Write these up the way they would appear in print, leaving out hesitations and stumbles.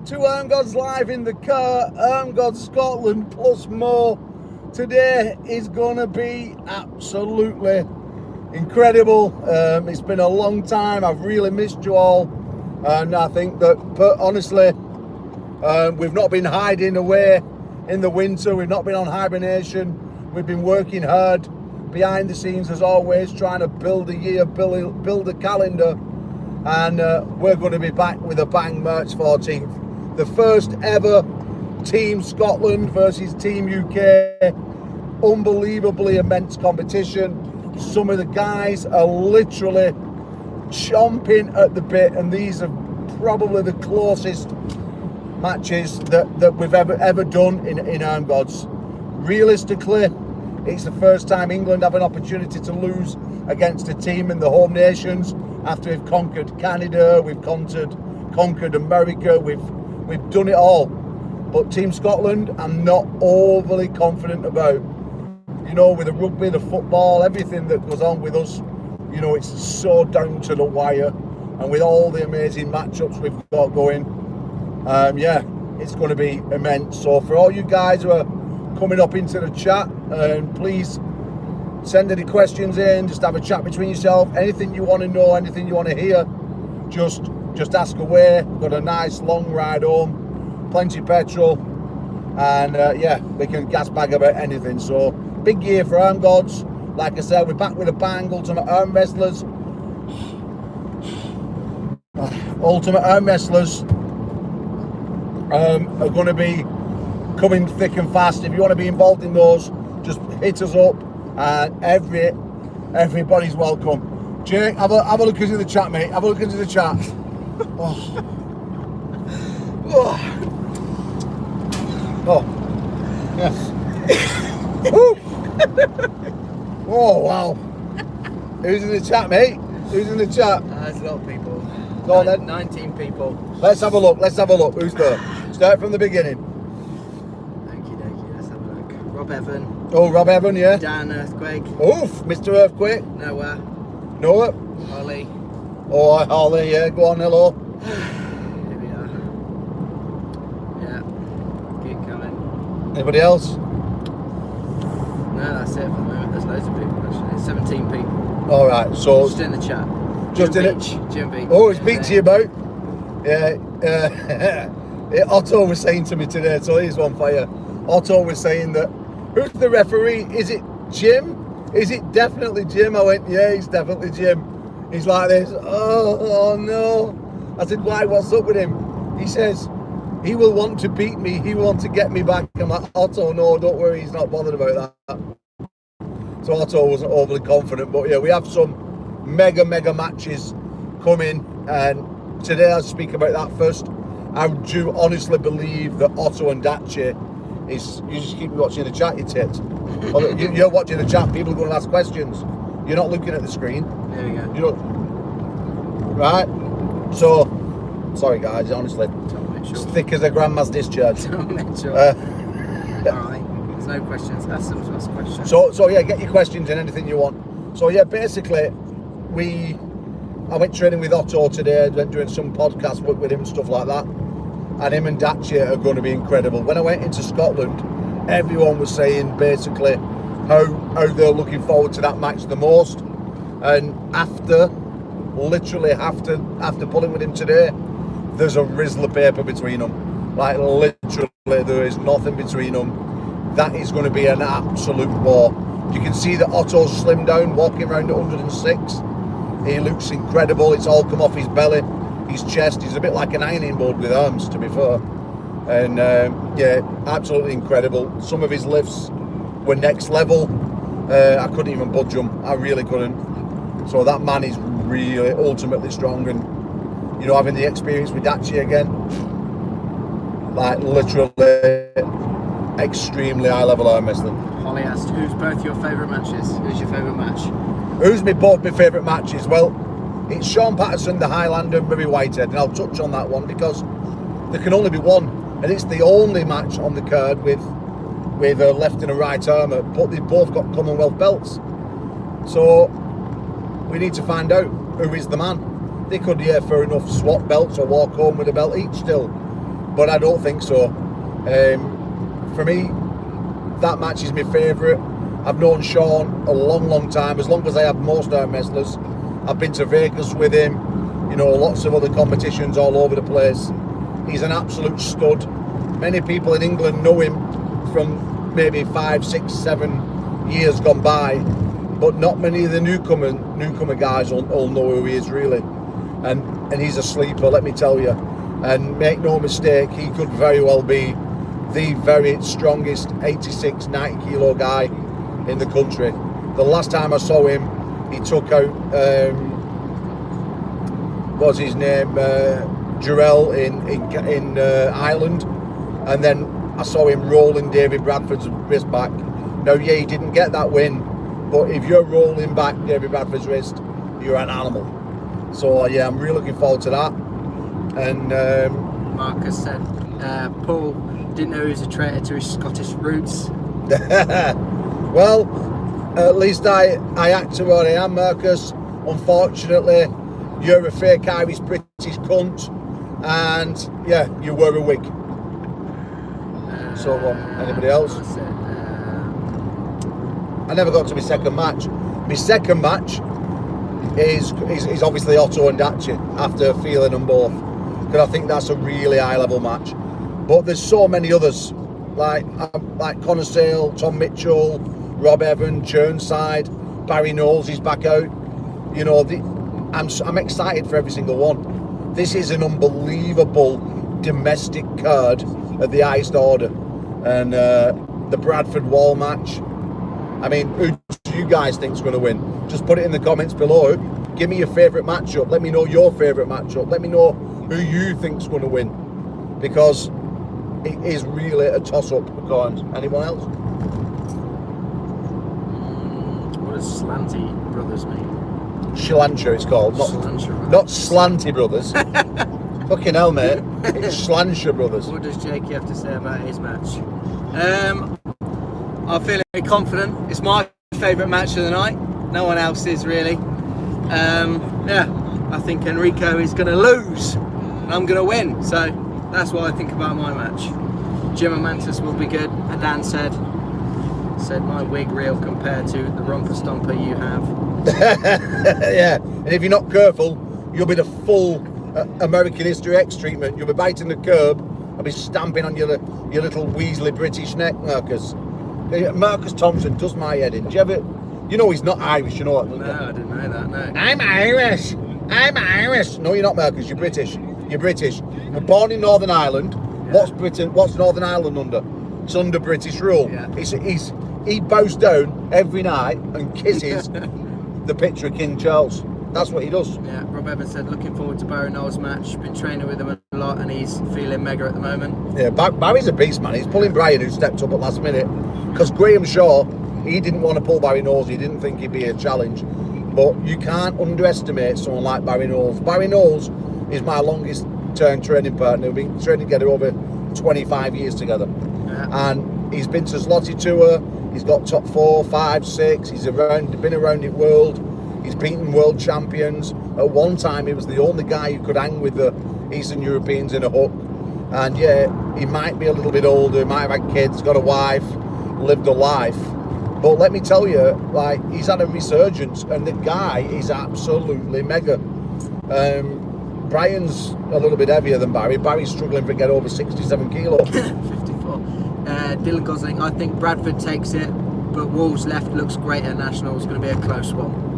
to ARMGODS live in the car, ARMGODS Scotland plus more. Today is gonna be absolutely incredible. It's been a long time. I've really missed you all, and I think that honestly, we've not been hiding away in the winter. We've not been on hibernation. We've been working hard behind the scenes as always, trying to build a year, build a calendar, and we're going to be back with a bang. March 14th, the first ever Team Scotland versus Team UK. Unbelievably immense competition. Some of the guys are literally chomping at the bit, and these are probably the closest matches that we've ever done in ARMGODS. Realistically, it's the first time England have an opportunity to lose against a team in the home nations after we've conquered Canada, we've conquered America, we've done it all. But Team Scotland, I'm not overly confident about. You know, with the rugby, the football, everything that goes on with us, you know, it's so down to the wire. And with all the amazing matchups we've got going, yeah, it's going to be immense. So for all you guys who are coming up into the chat, please send any questions in, just have a chat between yourself. Anything you want to know, anything you want to hear, just ask away. Got a nice long ride home, plenty of petrol, and yeah, we can gas bag about anything. So big year for ARMGODS. Like I said, we're back with a bang. Ultimate Arm Wrestlers are going to be coming thick and fast. If you want to be involved in those, just hit us up, and everybody's welcome. Jake, have a look into the chat, mate. Have a look into the chat. Oh. Yes. Oh wow. Who's in the chat, mate? Who's in the chat? There's a lot of people. Go on then. 19 people. Let's have a look. Who's there? Start from the beginning. Okie dokie, let's have a look. Rob Evan. Oh, Rob Evan, yeah. Dan Earthquake. Oof, Mr. Earthquake. Noah. Holly. Oh, hi, Holly, yeah. Go on, hello. Here we are. Yeah. Keep coming. Anybody else? No, that's it for the moment. There's loads of people actually. 17 people. All right, so Just in the chat. Just Jim in Beach. it. Jim Beach. Oh, it's beat to you about. Yeah. Otto was saying to me today, so here's one for you. Otto was saying that, who's the referee? Is it Jim? Is it definitely Jim? I went, yeah, it's definitely Jim. He's like this, oh no. I said, why, what's up with him? He says, he will want to beat me, he will want to get me back. I'm like, Otto, no, don't worry, he's not bothered about that. So Otto wasn't overly confident, but yeah, we have some mega matches coming, and today I'll speak about that first. I do honestly believe that Otto and Dachi is, you just keep watching the chat, you tit. You're watching the chat, people are going to ask questions. You're not looking at the screen. There we go. You don't, right? So, sorry guys, honestly. It's thick as a grandma's discharge. Alright, there's no questions. Ask questions. So yeah, get your questions in, anything you want. So yeah, basically, I went training with Otto today, went doing some podcast work with him and stuff like that. And him and Dachi are going to be incredible. When I went into Scotland, everyone was saying basically how they're looking forward to that match the most. And literally after pulling with him today, there's a rizzle of paper between them. Like literally, there is nothing between them. That is going to be an absolute war. You can see that Otto's slimmed down, walking around at 106. He looks incredible. It's all come off his belly, his chest. He's a bit like an ironing board with arms, to be fair. And yeah, absolutely incredible. Some of his lifts were next level. I couldn't even budge them. I really couldn't. So that man is really ultimately strong, and you know, having the experience with Dachi again, like literally extremely high level arm wrestling. Holly asked, who's both your favourite matches? Who's your favourite match? Who's both my favourite matches? Well, it's Sean Patterson, the Highlander, and Murray Whitehead, and I'll touch on that one because there can only be one, and it's the only match on the card with a left and a right armour, but they've both got Commonwealth belts. So we need to find out who is the man. They could, yeah, fair enough, swap belts or walk home with a belt each still. but I don't think so. For me, that match is my favourite. I've known Sean a long time, as long as I have most arm wrestlers. I've been to Vegas with him, you know, lots of other competitions all over the place. He's an absolute stud. Many people in England know him from maybe 5, 6, 7 years gone by, but not many of the newcomer guys will know who he is really. And he's a sleeper, let me tell you. And make no mistake, he could very well be the very strongest 86, 90 kilo guy in the country. The last time I saw him, he took out what's his name, Jarrell in Ireland, and then I saw him rolling David Bradford's wrist back. Now, yeah, he didn't get that win, but if you're rolling back David Bradford's wrist, you're an animal. So yeah, I'm really looking forward to that. And Marcus said Paul didn't know he was a traitor to his Scottish roots. Well, at least I act to what I am, Marcus. Unfortunately, you're a fake Irish British cunt, and yeah, you wear a wig. So anybody else? I never got to my second match. My second match is obviously Otto and Daci, after feeling them both, because I think that's a really high level match. But there's so many others, like Connor Sale, Tom Mitchell, Rob Evan, Churnside, Barry Knowles is back out. You know, I'm excited for every single one. This is an unbelievable domestic card at the highest order. And the Bradford Wall match, I mean, who do you guys think is going to win? Just put it in the comments below. Give me your favourite matchup. Let me know your favourite matchup. Let me know who you think's going to win, because it is really a toss-up for coins. Anyone else? What does Slanty Brothers mean? Shlancher it's called, not Slanty Brothers. Fucking hell, mate. It's Shlancher Brothers. What does Jakey have to say about his match? I'm feeling very confident. It's my favourite match of the night. No one else is really. Yeah, I think Enrico is going to lose and I'm going to win. So that's what I think about my match. Jim and Mantis will be good. And Dan said my wig reel compared to the romper stomper you have. Yeah, and if you're not careful, you'll be the full American History X treatment. You'll be biting the curb. I'll be stamping on your little Weasley British neck, Marcus. Marcus Thompson does my head in. Do you ever? You know he's not Irish, you know that? No, I didn't know that, no. I'm Irish. No, you're not, Marcus. You're British. You're British. You were born in Northern Ireland. Yeah. What's Northern Ireland under? It's under British rule. Yeah. He bows down every night and kisses the picture of King Charles. That's what he does. Yeah, Rob Evans said, looking forward to Barry Knowles' match. Been training with him a lot and he's feeling mega at the moment. Yeah, Barry's a beast, man. He's pulling Brian, who stepped up at last minute. Because Graham Shaw, he didn't want to pull Barry Knowles. He didn't think he'd be a challenge. But you can't underestimate someone like Barry Knowles. Barry Knowles is my longest term training partner. We've been training together over 25 years together. Yeah. And he's been to Zloty Tour. He's got top 4, 5, 6. He's been around the world. He's beaten world champions. At one time, he was the only guy who could hang with the Eastern Europeans in a hook. And yeah, he might be a little bit older, might have had kids, got a wife, lived a life. But let me tell you, like, he's had a resurgence, and the guy is absolutely mega. Brian's a little bit heavier than Barry. Barry's struggling to get over 67 kilos. 54. Dylan Gosling, I think Bradford takes it, but Wolves left looks great at Nationals. Going to be a close one.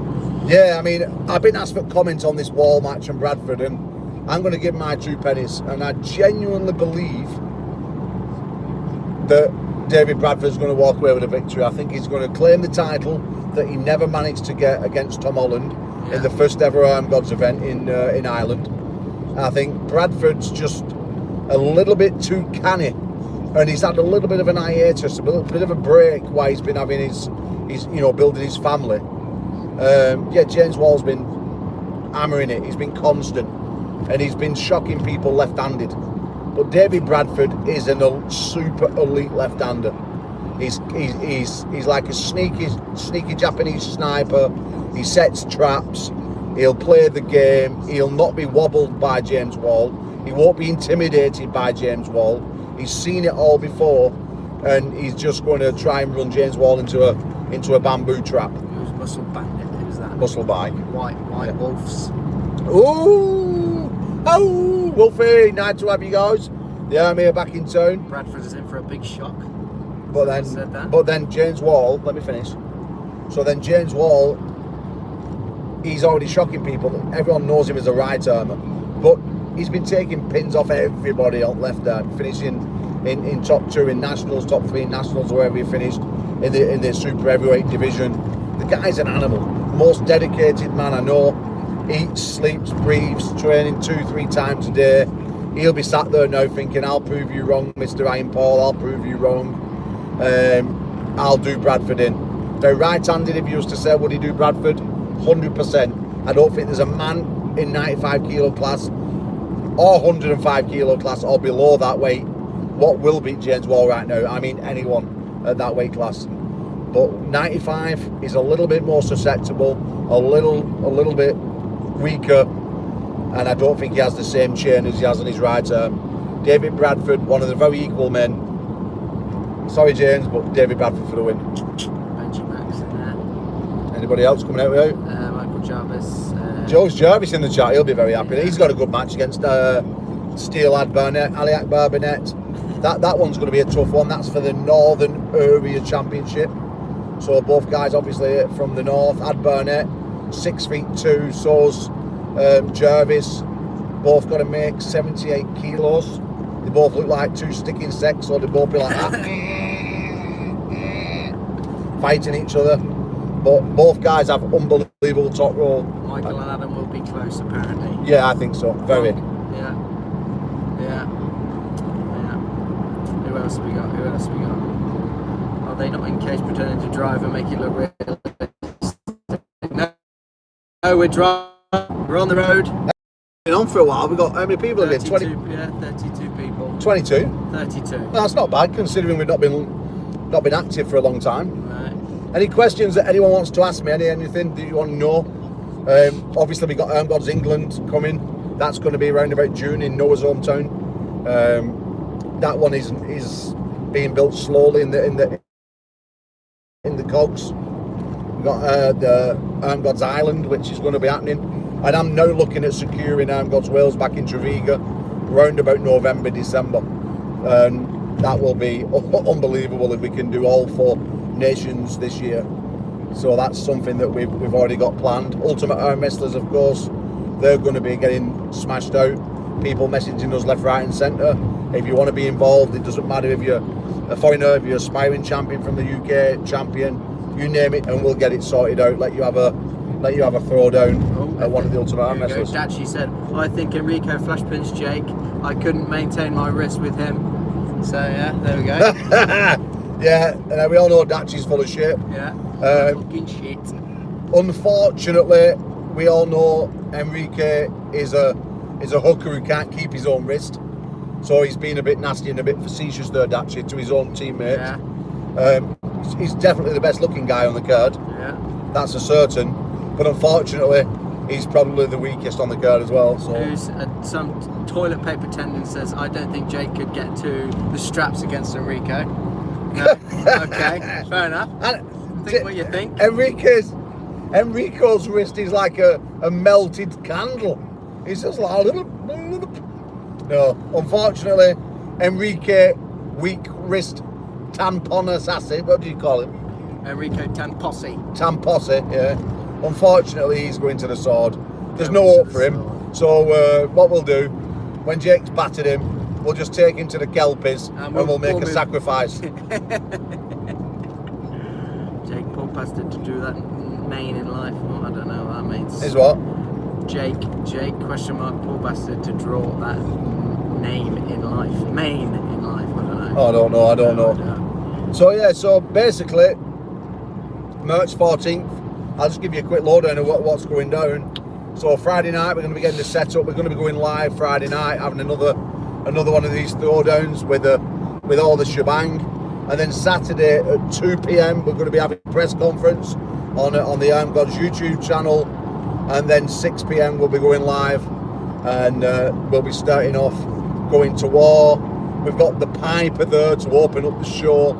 Yeah, I mean, I've been asked for comments on this Wall match and Bradford, and I'm going to give my 2 pennies. And I genuinely believe that David Bradford's going to walk away with a victory. I think he's going to claim the title that he never managed to get against Tom Holland in the first ever ARMGODS event in Ireland. I think Bradford's just a little bit too canny, and he's had a little bit of an hiatus, a little bit of a break while he's been having his building his family. Yeah, James Wall's been hammering it. He's been constant, and he's been shocking people left-handed. But David Bradford is a super elite left-hander. He's like a sneaky Japanese sniper. He sets traps. He'll play the game. He'll not be wobbled by James Wall. He won't be intimidated by James Wall. He's seen it all before, and he's just going to try and run James Wall into a bamboo trap. Who's Muscle Bandit? Who's that? Muscle Bike. White Wolves. Ooh! Oh! Wolfie, nice to have you guys. The army are back in town. Bradford is in for a big shock. But then James Wall, let me finish. So then James Wall, he's already shocking people. Everyone knows him as a right armer. But he's been taking pins off everybody on left arm, finishing in top 2 in nationals, top 3 in nationals, wherever he finished in the super heavyweight division. The guy's an animal. Most dedicated man I know. Eats, sleeps, breathes, training 2-3 times a day. He'll be sat there now thinking, I'll prove you wrong, Mr. Iron Paul, I'll prove you wrong. I'll do Bradford in. Very right-handed, if you was to say, would he do Bradford? 100%. I don't think there's a man in 95 kilo class or 105 kilo class or below that weight what will beat James Wall right now. I mean anyone at that weight class. But 95 is a little bit more susceptible, a little bit weaker, and I don't think he has the same chain as he has on his right arm. David Bradford, one of the very equal men. Sorry James, but David Bradford for the win. Benji Max in there. Anybody else coming out with you? Michael Jarvis. George Jarvis in the chat, he'll be very happy. He's got a good match against Steelad Burnett, Ali Akbar Burnett. That one's going to be a tough one. That's for the Northern Area Championship. So both guys obviously from the north. Ad Burnett, 6'2", so's Jarvis. Both got to make 78 kilos. They both look like 2 stick insects, so they both be like that. Fighting each other. But both guys have unbelievable top roll. Michael and Adam will be close apparently. Yeah, I think so. Very. Yeah. Who else have we got? Are they not in case pretending to drive and make it look real? No, we're driving. We're on the road. Been on for a while. We've got how many people have been? 20. Yeah, 32 people. 22. 32. Well, that's not bad considering we've not been active for a long time. Right. Any questions that anyone wants to ask me? Anything that you want to know? Obviously we got ARMGODS England coming. That's going to be around about June in Noah's hometown. That one is being built slowly in the cogs. We've got the ARMGODS Island, which is going to be happening, and I'm now looking at securing ARMGODS Wales back in Treviga round about November, December, and that will be unbelievable if we can do all 4 nations this year. So that's something that we've already got planned. Ultimate Arm Wrestlers, of course, they're going to be getting smashed out. People messaging us left, right and centre. If you want to be involved, it doesn't matter if you're a foreigner, if you're a aspiring champion from the UK, champion, you name it, and we'll get it sorted out. Let you have a throwdown at one of the Ultimate Arm Wrestlers. Dachi said, I think Enrico flashpins Jake. I couldn't maintain my wrist with him. So yeah, there we go. Yeah, and we all know Dachi's full of shit. Yeah. Fucking shit. Unfortunately, we all know Enrique is a hooker who can't keep his own wrist. So he's been a bit nasty and a bit facetious there, Dachi, to his own teammates. Yeah. He's definitely the best looking guy on the card. Yeah. That's a certain. But unfortunately, he's probably the weakest on the card as well. So. Who's some toilet paper tendon says, I don't think Jake could get to the straps against Enrico. No? Okay, fair enough. Think what you think. Enrico's wrist is like a melted candle. It's just like a little. No, unfortunately, Enrique weak wrist tampon assassin. What do you call him? Enrico Tamposi. Tamposi, yeah. Unfortunately, he's going to the sword. There's no hope for him. So what we'll do, when Jake's battered him, we'll just take him to the Kelpies and we'll make a sacrifice. Jake Paul bastard to do that main in life. Well, I don't know what that means. Is what? Jake question mark Paul bastard to draw that name in life. Main in life. I don't know. I don't know. So yeah, so basically, March 14th. I'll just give you a quick lowdown of what's going down. So Friday night we're going to be getting the setup. We're going to be going live Friday night, having another one of these throwdowns with all the shebang. And then Saturday at 2 PM we're going to be having a press conference on the ARMGODS YouTube channel. And then 6 PM we'll be going live and we'll be starting off going to war. We've got the Piper there to open up the show,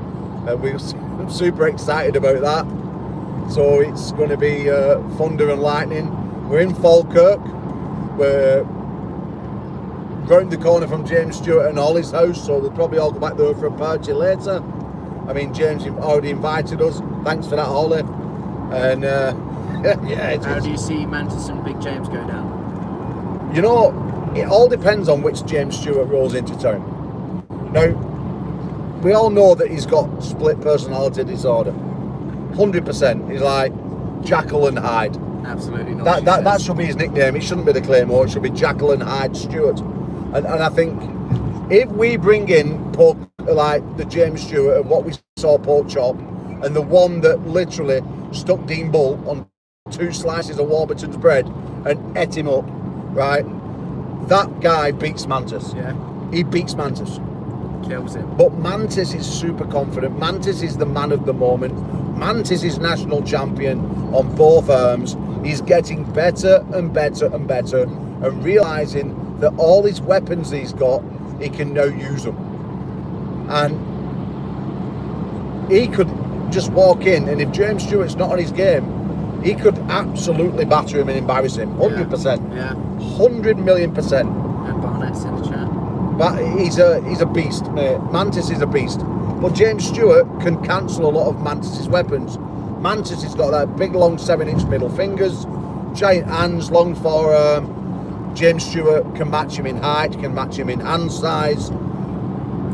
and we're super excited about that. So it's going to be thunder and lightning. We're in Falkirk. We're round the corner from James Stewart and Ollie's house, so we'll probably all go back there for a party later. I mean, James already invited us. Thanks for that, Ollie. And yeah. How do you see Mantis and Big James go down? You know, it all depends on which James Stewart rolls into town. Now, we all know that he's got split personality disorder. 100%. He's like Jekyll and Hyde. Absolutely not. That should be his nickname. It shouldn't be the Claymore. It should be Jekyll and Hyde Stewart. And I think if we bring in like the James Stewart of what we saw Pork Chop, and the one that literally stuck Dean Bull on 2 slices of Warburton's bread and ate him up, right? That guy beats Mantis. Yeah. He beats Mantis. Kills him. But Mantis is super confident. Mantis is the man of the moment. Mantis is national champion on both arms. He's getting better and better and better, and realising that all his weapons he's got, he can now use them. And he could just walk in, and if James Stewart's not on his game, he could absolutely batter him and embarrass him. 100%. Yeah. 100 million percent. And Barnett's in the chat. But he's a beast, mate. Mantis is a beast. But James Stewart can cancel a lot of Mantis's weapons. Mantis has got that big, long 7-inch middle fingers, giant hands, long forearm. James Stewart can match him in height, can match him in hand size.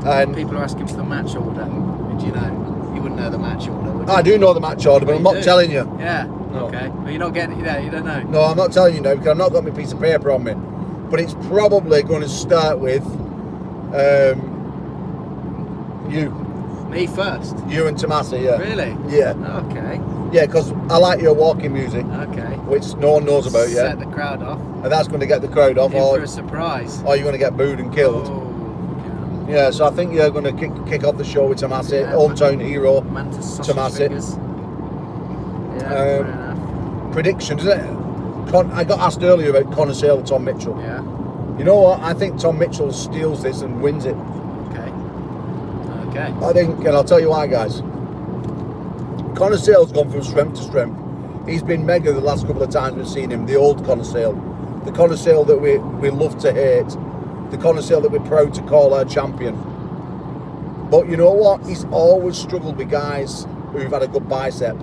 And people are asking for the match order. Do you know? You wouldn't know the match order, would you? I do know the match order, but I'm not telling you. Yeah. No. Okay. But you're not getting it. Yeah, you don't know. No, I'm not telling you now because I've not got my piece of paper on me. But it's probably going to start with you. Me first. You and Tomasi, yeah. Really? Yeah. Okay. Yeah, because I like your walking music. Okay. Which no one knows about yet. Set the crowd off. And that's going to get the crowd off. In for a surprise. Or you're going to get booed and killed. Oh, yeah, so I think you're going to kick off the show with Tomasi, hometown hero. Mantis sausage Tomasi. fingers. Yeah, fair enough. Predictions, isn't it? I got asked earlier about Connor Sale, Tom Mitchell. Yeah. You know what? I think Tom Mitchell steals this and wins it. Okay. I think, and I'll tell you why, guys. Connor Sale's gone from strength to strength. He's been mega the last couple of times we've seen him. The old Connor Sale. The Connor Sale that we love to hate. The Connor Sale that we're proud to call our champion. But you know what? He's always struggled with guys who've had a good bicep.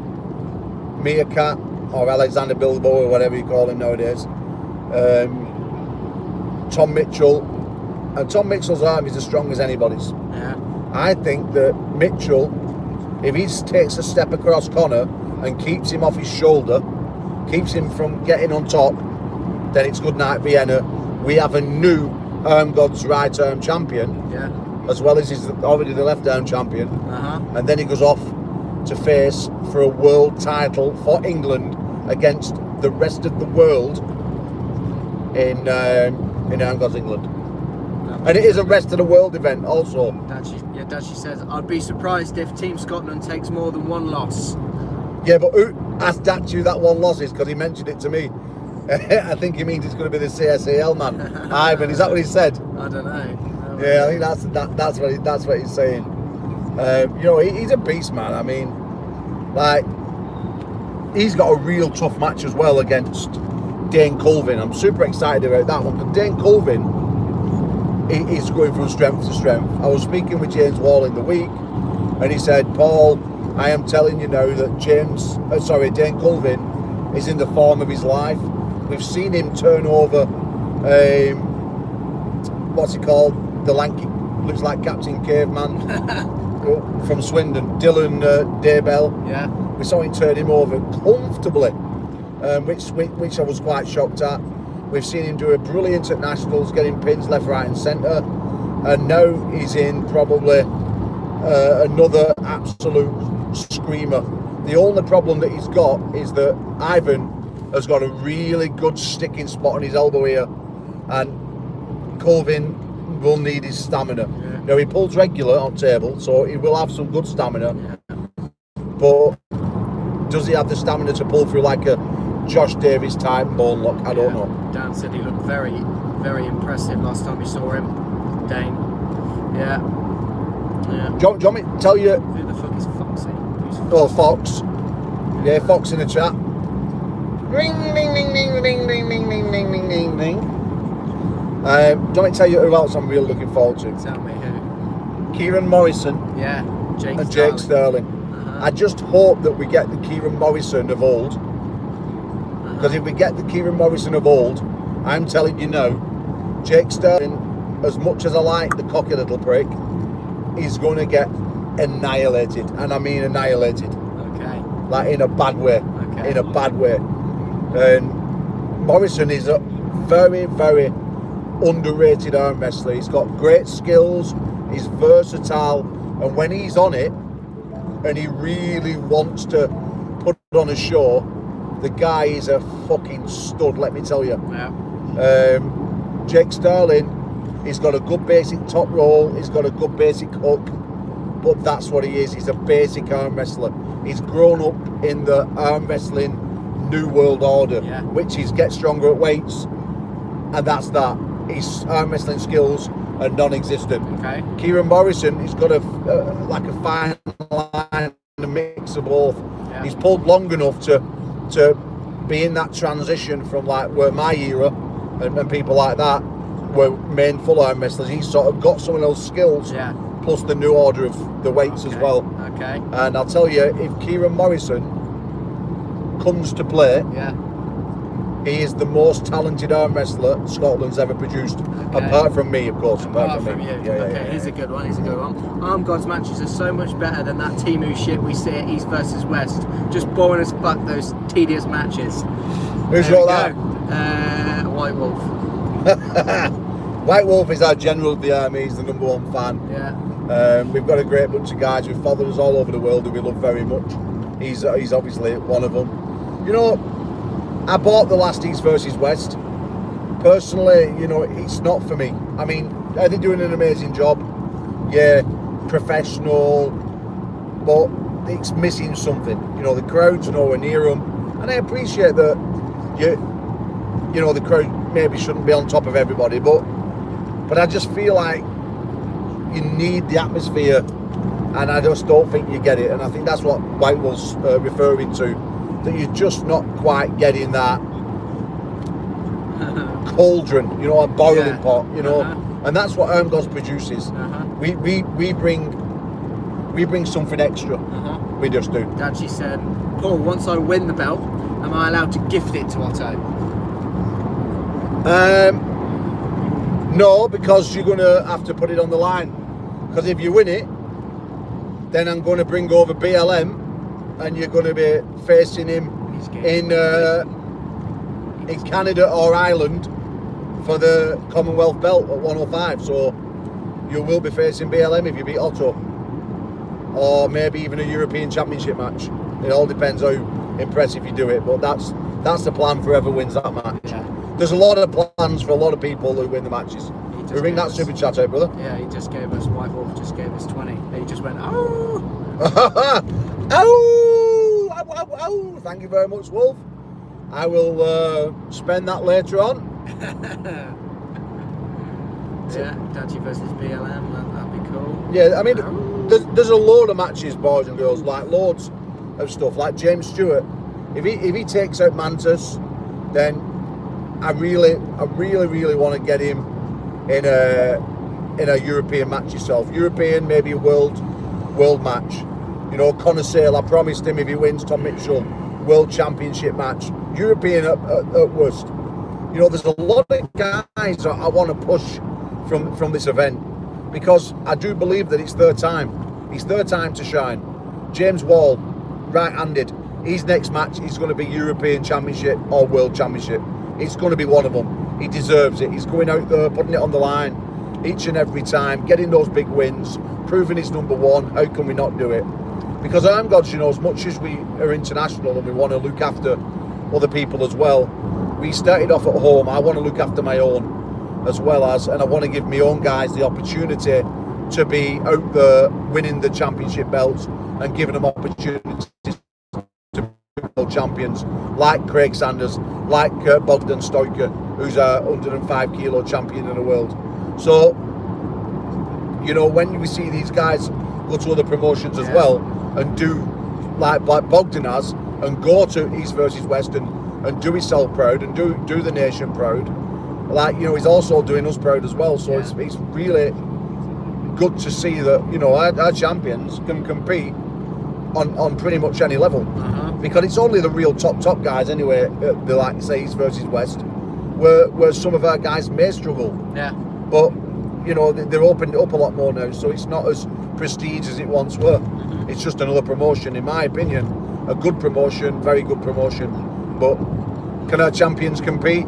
Meerkat or Alexander Bilbo or whatever you call him nowadays. Tom Mitchell. And Tom Mitchell's arm is as strong as anybody's. Yeah. I think that Mitchell, if he takes a step across Connor and keeps him off his shoulder, keeps him from getting on top, then it's good night Vienna. We have a new ARMGODS right arm champion, Yeah. as well as he's already the left arm champion. And then he goes off to face for a world title for England against the rest of the world in ARMGODS England. And it is a rest of the world event also. Dachi says, I'd be surprised if Team Scotland takes more than 1 loss. Yeah, but who asked Dachi who that 1 loss is? Because he mentioned it to me. I think he means it's going to be the CSAL man. Ivan, is that what he said? I don't know. Yeah, I think that's what he's saying. You know, he's a beast, man. I mean, like, he's got a real tough match as well against Dane Colvin. I'm super excited about that one. But Dane Colvin, he's going from strength to strength. I was speaking with James Wall in the week, and he said, Paul, I am telling you now that Dane Colvin is in the form of his life. We've seen him turn over, what's he called? The lanky, looks like Captain Caveman from Swindon, Dylan Daybell. Yeah. We saw him turn him over comfortably, which I was quite shocked at. We've seen him do a brilliant at Nationals, getting pins left, right and centre. And now he's in probably another absolute screamer. The only problem that he's got is that Ivan has got a really good sticking spot on his elbow here. And Colvin will need his stamina. Yeah. Now he pulls regular on table, so he will have some good stamina. Yeah. But does he have the stamina to pull through like a Josh Davis type bone lock? I don't know. Dan said he looked very, very impressive last time we saw him. Dane. Yeah. Do you want me to tell you? Who the fuck is Foxy? Who's Oh, Fox. Yeah, Fox in the chat. Ring, ding, ding, ding, ding, ding, ding, ding, ding, ding, ding, ding. Do you want me to tell you who else I'm really looking forward to? Tell me who. Kieran Morrison Yeah, Jake and Jake Sterling. I just hope that we get the Kieran Morrison of old. Because if we get the Kieran Morrison of old, I'm telling you now, Jake Sterling, as much as I like the cocky little prick, is going to get annihilated. And I mean annihilated. Okay. Like in a bad way. Okay. In a bad way. And Morrison is a very, very underrated arm wrestler. He's got great skills, he's versatile, and when he's on it and he really wants to put on a show, the guy is a fucking stud, let me tell you. Yeah. Jake Sterling, he's got a good basic top roll, he's got a good basic hook, but that's what he is. He's a basic arm wrestler. He's grown up in the arm wrestling New World Order, which is get stronger at weights, and that's that. His arm wrestling skills are non-existent. Okay. Kieran Morrison, he's got a fine line, a mix of both. Yeah. He's pulled long enough to be in that transition from like where my era and people like that were main full arm wrestlers. He's sort of got some of those skills, plus the new order of the weights as well. Okay. And I'll tell you, if Kieran Morrison comes to play, he is the most talented arm wrestler Scotland's ever produced, apart from me, of course. Apart from you. He's a good one. He's a good one. ARMGODS matches are so much better than that Timu shit we see at East versus West. Just boring as fuck, those tedious matches. Who's got that? White Wolf. White Wolf is our general of the army. He's the #1 fan. Yeah. We've got a great bunch of guys who've followed us all over the world who we love very much. He's obviously one of them. You know, I bought the last East versus West. Personally, you know, it's not for me. I mean, are they doing an amazing job? Yeah, professional, but it's missing something. You know, the crowd's nowhere near them, and I appreciate that. You know, the crowd maybe shouldn't be on top of everybody, but I just feel like you need the atmosphere, and I just don't think you get it. And I think that's what White was referring to, that you're just not quite getting that cauldron, you know, a boiling pot, you know, and that's what ARMGODS produces. We bring something extra. We just do. Dad, she said, Paul, once I win the belt, am I allowed to gift it to Otto? No, because you're going to have to put it on the line. Because if you win it, then I'm going to bring over BLM, and you're going to be facing him in Canada or Ireland for the Commonwealth belt at 105. So you will be facing BLM if you beat Otto, or maybe even a European Championship match. It all depends how impressive you do it, but that's the plan for whoever wins that match. There's a lot of plans for a lot of people who win the matches. We ring that super chat out, brother. Yeah, he just gave us, White Wolf just gave us 20. He just went, oh! Oh! Oh! Thank you very much, Wolf. I will spend that later on. Yeah, Dodgy versus BLM, that'd be cool. Yeah, I mean, there's a load of matches, boys and girls, like loads of stuff. Like James Stewart, if he takes out Mantis, then I really want to get him in a European match yourself. European, maybe a world match. You know, Conor Sale, I promised him if he wins Tom Mitchell, world championship match. European at worst. You know, there's a lot of guys that I want to push from this event, because I do believe that it's third time. It's third time to shine. James Wall, right-handed. His next match is going to be European Championship or World Championship. It's going to be one of them. He deserves it. He's going out there, putting it on the line each and every time, getting those big wins, proving he's #1. How can we not do it? Because ARMGODS, you know, as much as we are international and we want to look after other people as well, we started off at home. I want to look after my own as well as, and I want to give my own guys the opportunity to be out there winning the championship belts and giving them opportunities to be world champions, like Craig Sanders, like Bogdan Stoiker, who's a 105 kilo champion in the world. So, you know, when we see these guys go to other promotions as well and do like Bogdan has, and go to East versus West and do himself proud and do the nation proud, like, you know, he's also doing us proud as well. So it's really good to see that, you know, our champions can compete on pretty much any level, because it's only the real top guys anyway, they like to say East versus West, where some of our guys may struggle, but you know, they're opened it up a lot more now, so it's not as prestige as it once were. It's just another promotion, in my opinion, a good promotion, very good promotion. But can our champions compete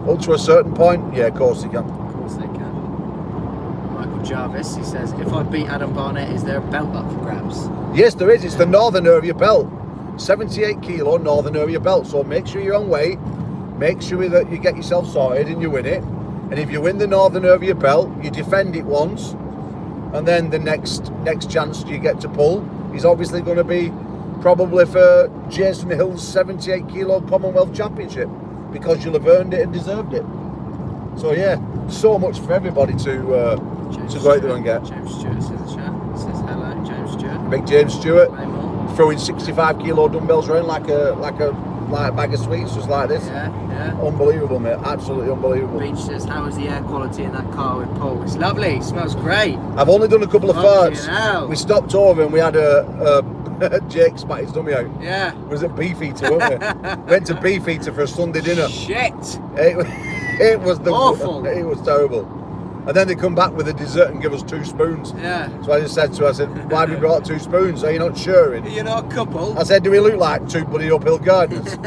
up to a certain point? Yeah, of course they can. Of course they can. Michael Jarvis, he says, if I beat Adam Barnett, is there a belt up for grabs? Yes, there is. It's the Northern Area belt, 78 kilo Northern Area belt. So make sure you're on weight, make sure that you get yourself sorted and you win it. And if you win the Northern Area belt, you defend it once, and then the next chance you get to pull is obviously going to be probably for Jason Hill's 78 kilo Commonwealth Championship, because you'll have earned it and deserved it. So yeah, so much for everybody to go out there and get. James Stewart says in the chat. Says hello, James Stewart. Big James Stewart throwing 65 kilo dumbbells around like a bag of sweets, just like this. Yeah. Unbelievable, mate. Absolutely unbelievable. Beach says, how is the air quality in that car with Paul? It's lovely. It smells great. I've only done a couple of farts. Hell. We stopped over and we had a Jake spat his dummy out. Yeah. Was it Beefeater, weren't we? Went to Beefeater for a Sunday dinner. Shit. It was awful. It was terrible. And then they come back with a dessert and give us 2 spoons. Yeah. So I just said to her, I said, why have you brought 2 spoons? Are you not sure? You're not a couple. I said, do we look like 2 bloody uphill gardeners?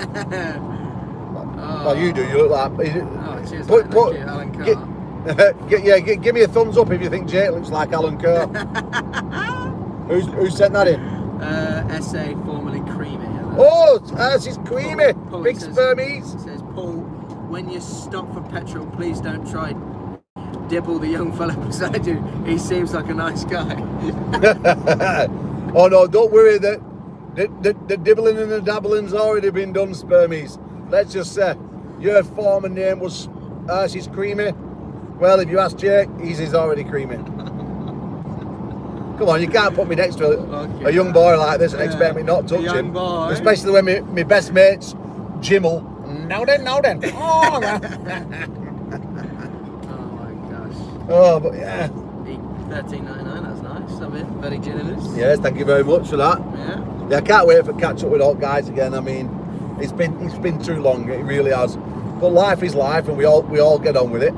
Well, you do. You look like... Cheers, Alan Carr. Give me a thumbs up if you think Jake looks like Alan Carr. Who sent that in? SA formerly Creamy. Oh, this is Creamy. Paul, Big spermies. Says, Paul, when you stop for petrol, please don't try dibble the young fella beside you. He seems like a nice guy. Oh no, don't worry. The dibbling and the dabbling's already been done, spermies. Let's just say your former name was She's Creamy. Well, if you ask Jake, he's already creamy. Come on, you can't put me next to a young boy like this and expect me not to touch him. Boy. Especially when my best mate's Jimmel. Now then. Oh, Oh my gosh. Oh, but yeah. $13.99, that's nice of it. Very generous. Yes, thank you very much for that. Yeah, I can't wait for catch up with all guys again. I mean, it's been too long, it really has. But life is life, and we all get on with it.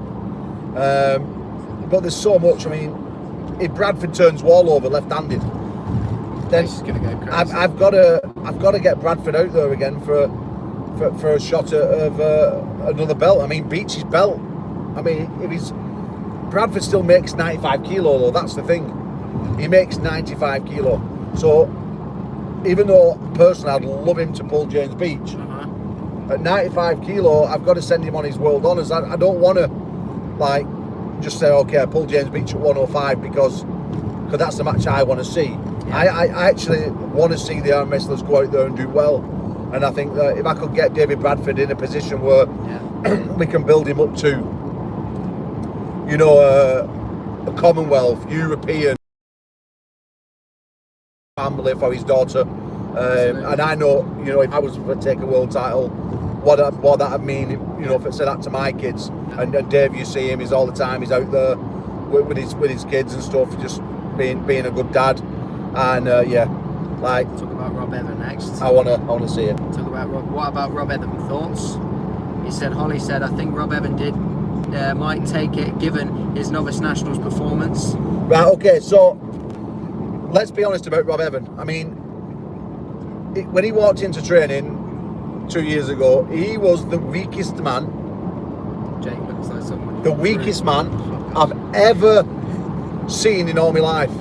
But there's so much. I mean, if Bradford turns Wall over left-handed, then gonna go crazy. I've got to get Bradford out there again for a shot of another belt. I mean, Beach's belt. I mean, Bradford still makes 95 kilo though. That's the thing. He makes 95 kilo. So even though personally I'd love him to pull James Beach, at 95 kilo, I've got to send him on his world honours. I don't want to like just say, okay, I pull James Beach at 105 because that's the match I want to see. Yeah. I actually want to see the arm wrestlers go out there and do well. And I think that if I could get David Bradford in a position where we can build him up to, you know, a Commonwealth, European family for his daughter. And I know, you know, if I was to take a world title, what that would mean, you know, if I said that to my kids. And Dave, you see him, he's all the time, he's out there with his kids and stuff, just being a good dad. And like, talk about Rob Evan next. I wanna see it. Talk about what about Rob Evan thoughts? Holly said, I think Rob Evan might take it given his novice nationals performance. Right, okay, so let's be honest about Rob Evan. I mean, when he walked into training 2 years ago, he was the weakest man. Jake looks like someone. The weakest man I've ever seen in all my life.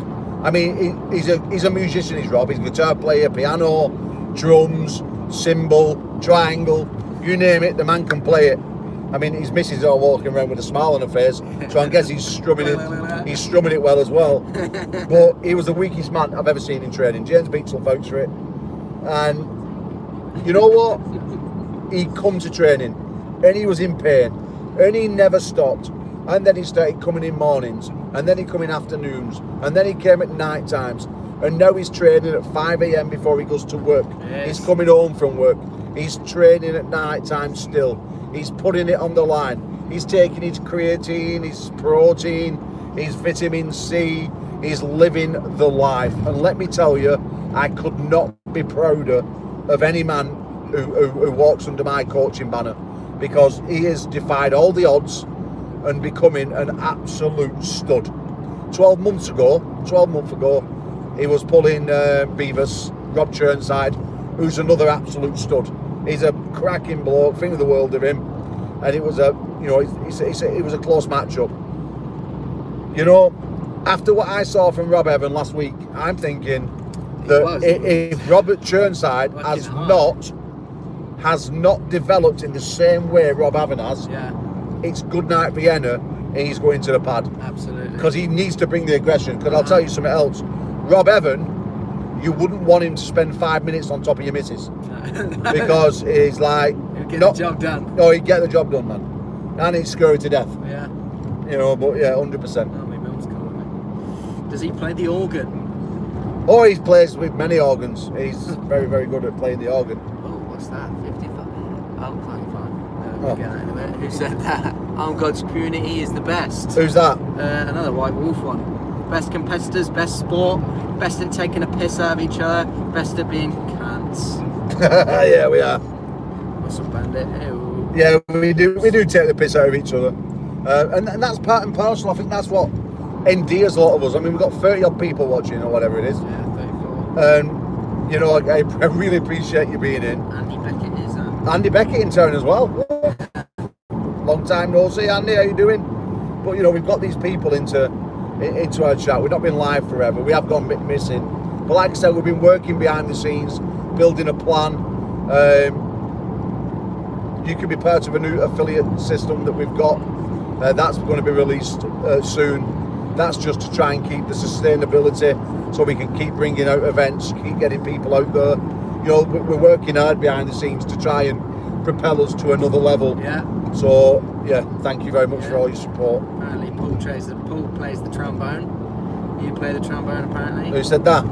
I mean, he's a musician, he's Rob. He's a guitar player, piano, drums, cymbal, triangle, you name it, the man can play it. I mean, his missus are walking around with a smile on her face, so I guess he's strumming it. He's strumming it well as well. But he was the weakest man I've ever seen in training. James Beach will vouch for it. And you know what? He'd come to training and he was in pain. and he never stopped. And then he started coming in mornings, and then he come in afternoons, and then he came at night times, and now he's training at 5 a.m. before he goes to work. Yes. He's coming home from work. He's training at night time still. He's putting it on the line. He's taking his creatine, his protein, his vitamin C. He's living the life. And let me tell you, I could not be prouder of any man who walks under my coaching banner, because he has defied all the odds and becoming an absolute stud. 12 months ago, he was pulling Beavis, Rob Churnside, who's another absolute stud. He's a cracking bloke, think of the world of him, and it was a, you know, it was a close matchup. You know, after what I saw from Rob Evan last week, I'm thinking that if Robert Churnside has not developed in the same way Rob Evan has, it's good night Vienna, and he's going to the pad. Absolutely. Because he needs to bring the aggression. Because I'll tell you something else. Rob Evan, you wouldn't want him to spend 5 minutes on top of your missus. Because he's like... He'll get the job done. No, he'd get the job done, man. And he'd screw it to death. Yeah. You know, but yeah, 100%. Oh, my mum's calling me. Does he play the organ? Oh, he plays with many organs. He's very, very good at playing the organ. Oh, what's that? 55? Oh, 25. Who said that? ARMGODS community is the best. Who's that? Another White Wolf one. Best competitors, best sport, best at taking a piss out of each other, best at being cunts. Yeah, we are. Muscle Bandit. Ew. Yeah, we do take the piss out of each other. And that's part and parcel. I think that's what endears a lot of us. I mean, we've got 30 odd people watching or whatever it is. Yeah, 34. And, you know, I really appreciate you being in. Andy Beckett is that. Andy Beckett in town as well. Long time no see, Andy. How you doing? But you know, we've got these people into our chat. We've not been live forever. We have gone a bit missing. But like I said, we've been working behind the scenes, building a plan. You can be part of a new affiliate system that we've got. That's going to be released soon. That's just to try and keep the sustainability, so we can keep bringing out events, keep getting people out there. You know, we're working hard behind the scenes to try and propel us to another level. Yeah. So yeah, thank you very much for all your support. Apparently Paul plays the trombone. You play the trombone apparently. Who said that?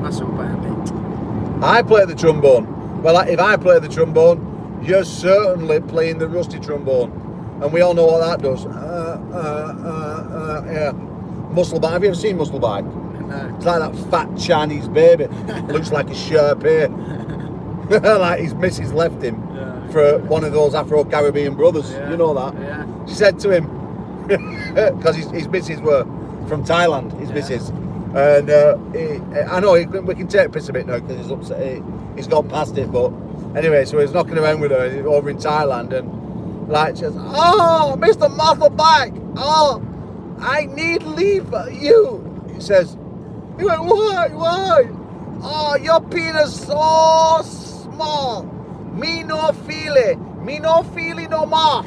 Muscle Bandit. I play the trombone. Well, if I play the trombone, you're certainly playing the rusty trombone. And we all know what that does. Yeah. Muscle bike. Have you ever seen Muscle Bike? No. It's like that fat Chinese baby. Looks like a Sherpa. Like his missus left him for one of those Afro-Caribbean brothers. Yeah. You know that? Yeah. She said to him, because his missus were from Thailand, his missus. And I know we can take piss a bit now because he's upset. He's gone past it. But anyway, so he's knocking around with her over in Thailand. And like, she says, "Oh, Mr. Muscle Bike, oh, I need leave you." He says, he went, why? Oh, your penis so small. Me no feel it no more.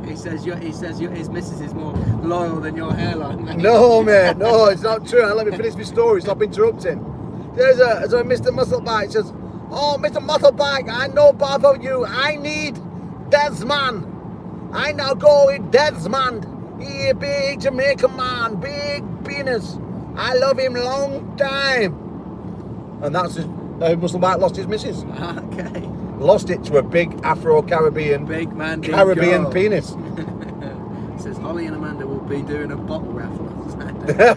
He says his missus is more loyal than your hairline. No, mate, no, it's not true. Let me finish my story. Stop interrupting. There's a Mr. Musclebike says, "Oh, Mr. Musclebike, I know both of you. I need Desmond. I now go with Desmond. He a big Jamaican man, big penis. I love him long time." And that's how Musclebike lost his missus. Okay. Lost it to a big Afro-Caribbean Big man, big Caribbean girl. penis. Says Holly and Amanda will be doing a bottle raffle.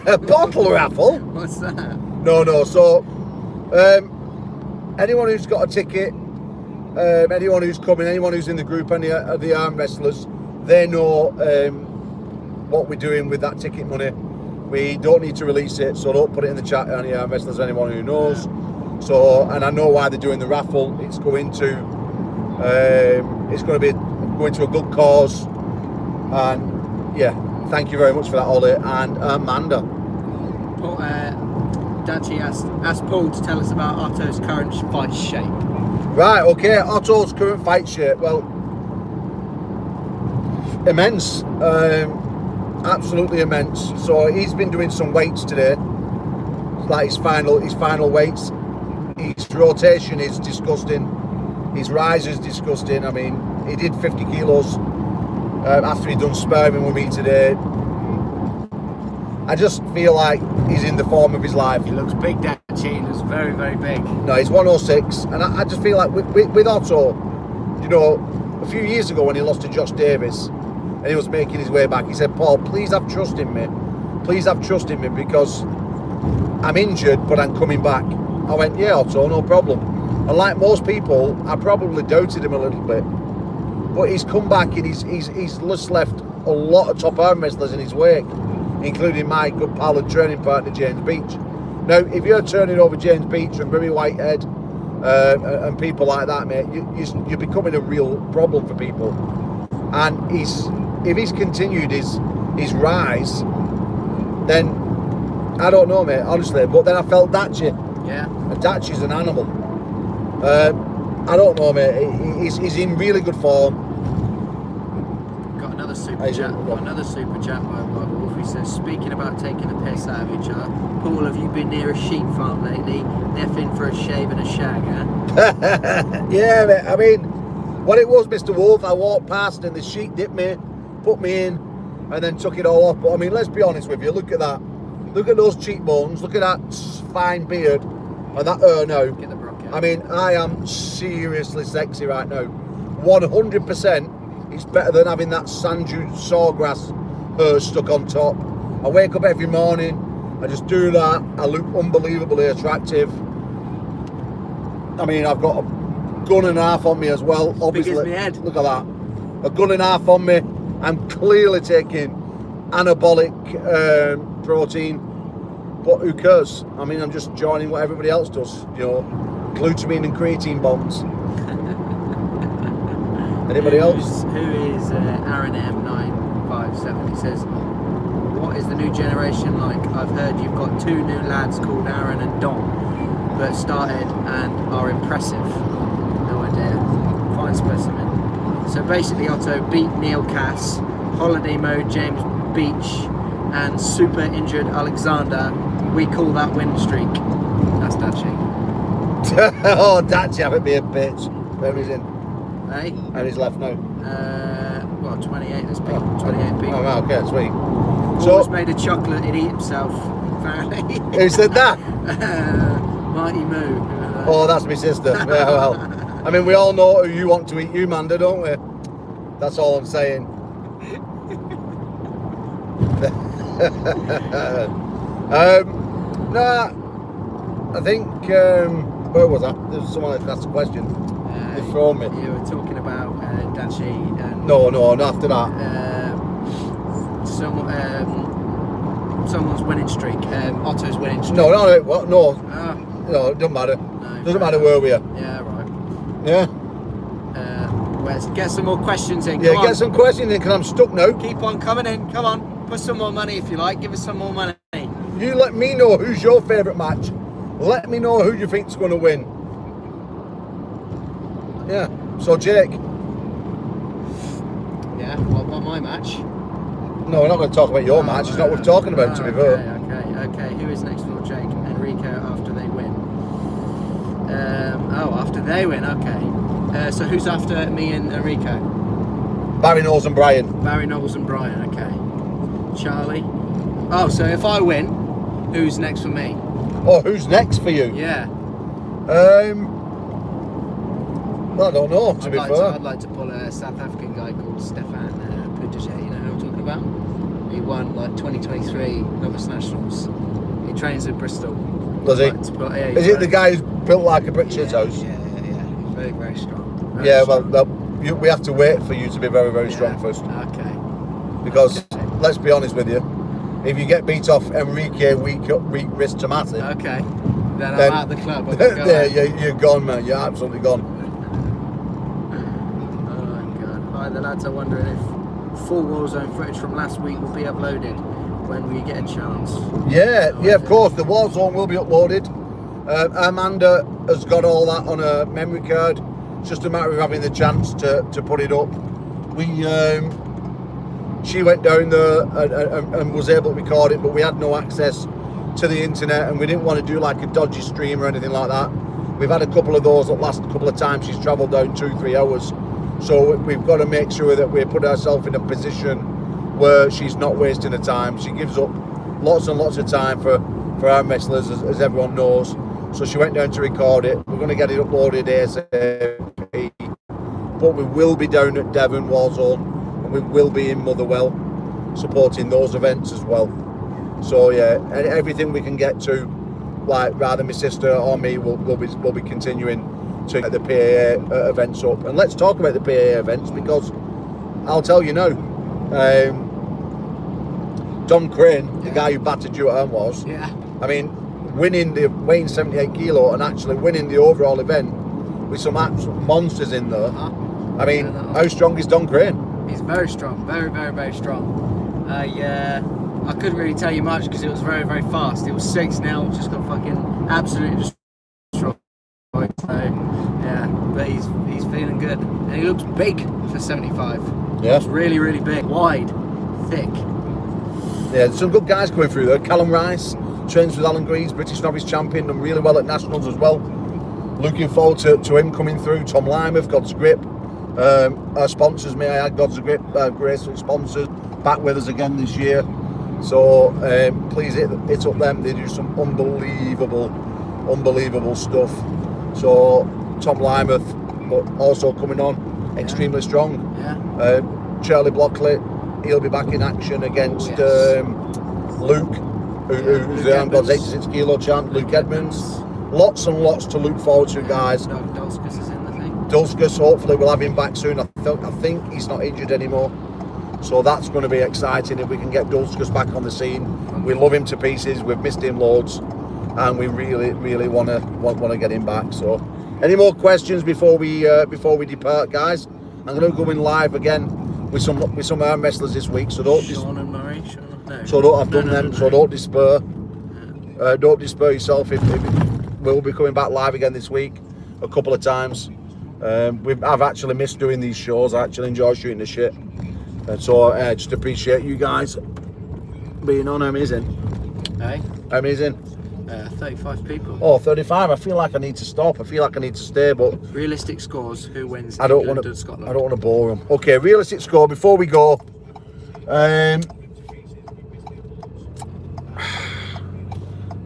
A bottle raffle? What's that? No. So, anyone who's got a ticket, anyone who's coming, anyone who's in the group, any of the arm wrestlers, they know what we're doing with that ticket money. We don't need to release it, so don't put it in the chat. Any arm wrestlers, anyone who knows. So, and I know why they're doing the raffle. It's going to be going to a good cause. And yeah, thank you very much for that, Ollie and Amanda. Paul, Dachi asked Paul to tell us about Otto's current fight shape. Right, okay, Otto's current fight shape. Well, immense, absolutely immense. So he's been doing some weights today, like his final weights. His rotation is disgusting. His rise is disgusting. I mean, he did 50 kilos after he'd done sparring with me today. I just feel like he's in the form of his life. He looks big, Dutchy. He looks very, very big. No, he's 106, and I just feel like with Otto, you know, a few years ago when he lost to Josh Davis, and he was making his way back, he said, "Paul, please have trust in me. Please have trust in me because I'm injured, but I'm coming back." I went, "Yeah, Otto, no problem." And like most people, I probably doubted him a little bit, but he's come back and he's just left a lot of top arm wrestlers in his wake, including my good pal and training partner James Beach. Now, if you're turning over James Beach and Billy Whitehead and people like that, mate, you're becoming a real problem for people. And if he's continued his rise, then I don't know, mate, honestly. But then I felt Dachi. Yeah. And Dachi's an animal. I don't know, mate. He's in really good form. Got another super chat. By Wolf. He says, speaking about taking the piss out of each other, Paul, have you been near a sheep farm lately? Neffing for a shave and a shag, huh? Yeah, mate. I mean, what it was, Mr. Wolf, I walked past and the sheep dipped me, put me in, and then took it all off. But I mean, let's be honest with you. Look at that. Look at those cheekbones. Look at that fine beard and that now. Get the brock out. I mean, I am seriously sexy right now. 100%. It's better than having that sand dune sawgrass hair stuck on top. I wake up every morning, I just do that, I look unbelievably attractive. I mean, I've got a gun and a half on me as well, obviously. Big as my head. Look at that. A gun and a half on me. I'm clearly taking anabolic protein, but who cares? I mean, I'm just joining what everybody else does, you know, glutamine and creatine bombs. Anybody else? Who is Aaron M957? He says, what is the new generation like? I've heard you've got two new lads called Aaron and Dom that started and are impressive. No idea. Fine specimen. So basically Otto beat Neil Cass, Holiday Mode James Beach and super injured Alexander. We call that win streak. That's Dachi. Oh, Dachi, haven't be a bitch. Where is he? Hey? And he's left now. Well, 28 this people. 28 people. Oh, okay, sweet. Paul's made a chocolate, he'd eat himself, apparently. Who said that? Mighty Moo. Oh, that's my sister. Yeah, well, I mean, we all know who you want to eat you, Manda, don't we? That's all I'm saying. No, I think, where was that? There was someone that asked a question. They thrown me. You were talking about Dachi and... No, not after that. Someone's winning streak. Otto's winning streak. No, what? No. No, it doesn't matter. No, Doesn't matter where we are. Yeah, right. Yeah? Let's get some more questions in. Yeah, Come get on. some questions in because I'm stuck now. Keep on coming in. Come on. Put some more money if you like. Give us some more money. You let me know who's your favourite match. Let me know who you think's going to win. Yeah. So, Jake. Yeah, what about my match? No, we're not going to talk about your match. It's not worth talking about, to be fair. Okay. Who is next for Jake? Enrico after they win. After they win, okay. So who's after me and Enrico? Barry Knowles and Brian. Barry Knowles and Brian, okay. Charlie. Oh, so if I win, who's next for me? Oh, who's next for you? Yeah. Well, I don't know, to be fair. I'd like to pull a South African guy called Stefan Puttagé, you know who I'm talking about? He won like 2023 Novice Nationals. He trains at Bristol. Does he? Is it the guy who's built like a brick shit house? Yeah. He's very, very strong. We have to wait for you to be very, very strong first. Okay. Because, let's be honest with you, if you get beat off Enrique weak wrist Tomati, okay. Then I'm out of the club. You're gone, man. You're absolutely gone. Oh, God. Hi, the lads are wondering if full Warzone footage from last week will be uploaded when we get a chance. Yeah, of course. The Warzone will be uploaded. Amanda has got all that on her memory card. It's just a matter of having the chance to put it up. She went down there and was able to record it, but we had no access to the internet, and we didn't want to do like a dodgy stream or anything like that. We've had a couple of those the last couple of times she's travelled down 2-3 hours, So we've got to make sure that we put ourselves in a position where she's not wasting her time. She gives up lots and lots of time for our wrestlers, as everyone knows. So she went down to record it. We're going to get it uploaded ASAP. But we will be down at Devon, Warzone, and we will be in Motherwell, supporting those events as well. So yeah, everything we can get to, like rather my sister or me, will be continuing to get the PAA events up. And let's talk about the PAA events, because I'll tell you now, Don Crane, the guy who battered you at ARMGODS, I mean, weighing 78 kilo and actually winning the overall event with some absolute monsters in there. I mean, how strong is Don Crane? He's very strong, very, very, very strong. I couldn't really tell you much because it was very, very fast. It was 6-0, just got fucking absolutely destroyed. So yeah, but he's feeling good, and he looks big for 75. Yeah, looks really, really big, wide, thick. Yeah, some good guys coming through there. Callum Rice trains with Alan Greaves, British Novice Champion, done really well at Nationals as well. Looking forward to him coming through. Tom Lymouth, God's Grip. Our sponsors, may I add, God's Grip, Grace sponsors, back with us again this year. So please hit up them. They do some unbelievable stuff. So Tom Lymouth, but also coming on extremely strong. Yeah. Charlie Blockley, he'll be back in action against Luke, who's the ARMGODS 86 kilo champ. Luke Edmonds. Lots and lots to look forward to, guys. Dulskus is in the thing. Dulskus, hopefully we'll have him back soon. I think he's not injured anymore. So that's going to be exciting if we can get Dulskus back on the scene. We love him to pieces. We've missed him loads, and we really want to get him back. So, any more questions before we depart, guys? I'm going to go in live again with some arm wrestlers this week. So don't Sean and Murray. So don't despair. Don't despair yourself. If we'll be coming back live again this week a couple of times. I've actually missed doing these shows. I actually enjoy shooting the shit. And so I just appreciate you guys being on. Amazing. Hey? Amazing. 35 people. Oh, 35. I feel like I need to stop. I feel like I need to stay, but realistic scores. Who wins? I don't want to bore them. Okay, realistic score before we go.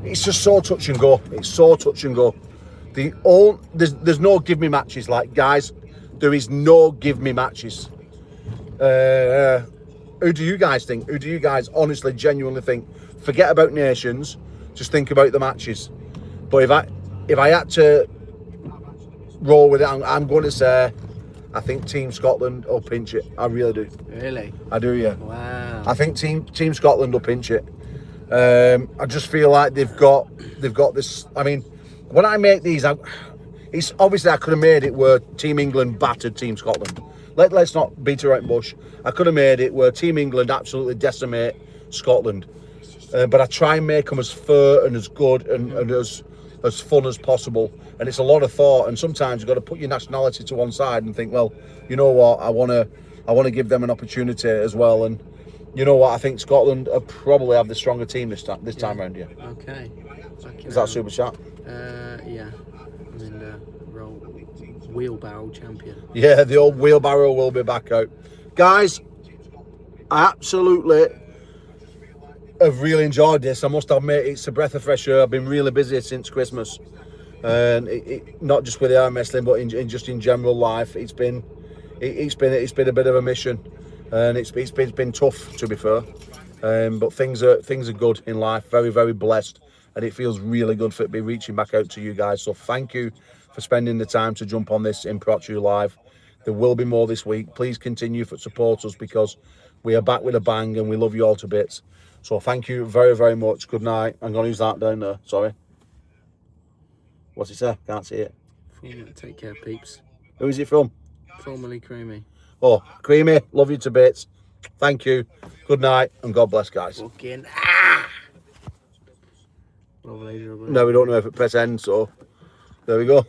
It's just so touch and go. It's so touch and go. There's no give me matches, like, guys. There is no give me matches. Who do you guys think? Who do you guys honestly, genuinely think? Forget about nations. Just think about the matches. But if I had to roll with it, I'm going to say I think Team Scotland will pinch it. I really do. Really? I do, yeah. Wow. I think Team Scotland will pinch it. I just feel like they've got this. I mean, when I make these, it's obviously I could have made it where Team England battered Team Scotland. Let's not beat around the bush. I could have made it where Team England absolutely decimate Scotland. But I try and make them as fair and as good and as fun as possible. And it's a lot of thought. And sometimes you've got to put your nationality to one side and think, well, you know what, I want to give them an opportunity as well. And you know what, I think Scotland probably have the stronger team this time round. Yeah. Okay. Is that super chat? Yeah. I mean, wheelbarrow champion. Yeah, the old wheelbarrow will be back out, guys. I absolutely have really enjoyed this. I must admit, it's a breath of fresh air. I've been really busy since Christmas, and not just with the arm wrestling, but just in general life. It's been a bit of a mission, and it's been tough, to be fair. But things are good in life. Very, very blessed, and it feels really good for it to be reaching back out to you guys. So thank you for spending the time to jump on this Impromptu Live. There will be more this week. Please continue to support us, because we are back with a bang and we love you all to bits. So thank you very, very much. Good night. I'm going to use that down there. Sorry. What's it say? Can't see it. Take care, peeps. Who is it from? Formerly Creamy. Oh, Creamy. Love you to bits. Thank you. Good night and God bless, guys. Fucking No, we don't know if it press end, so there we go.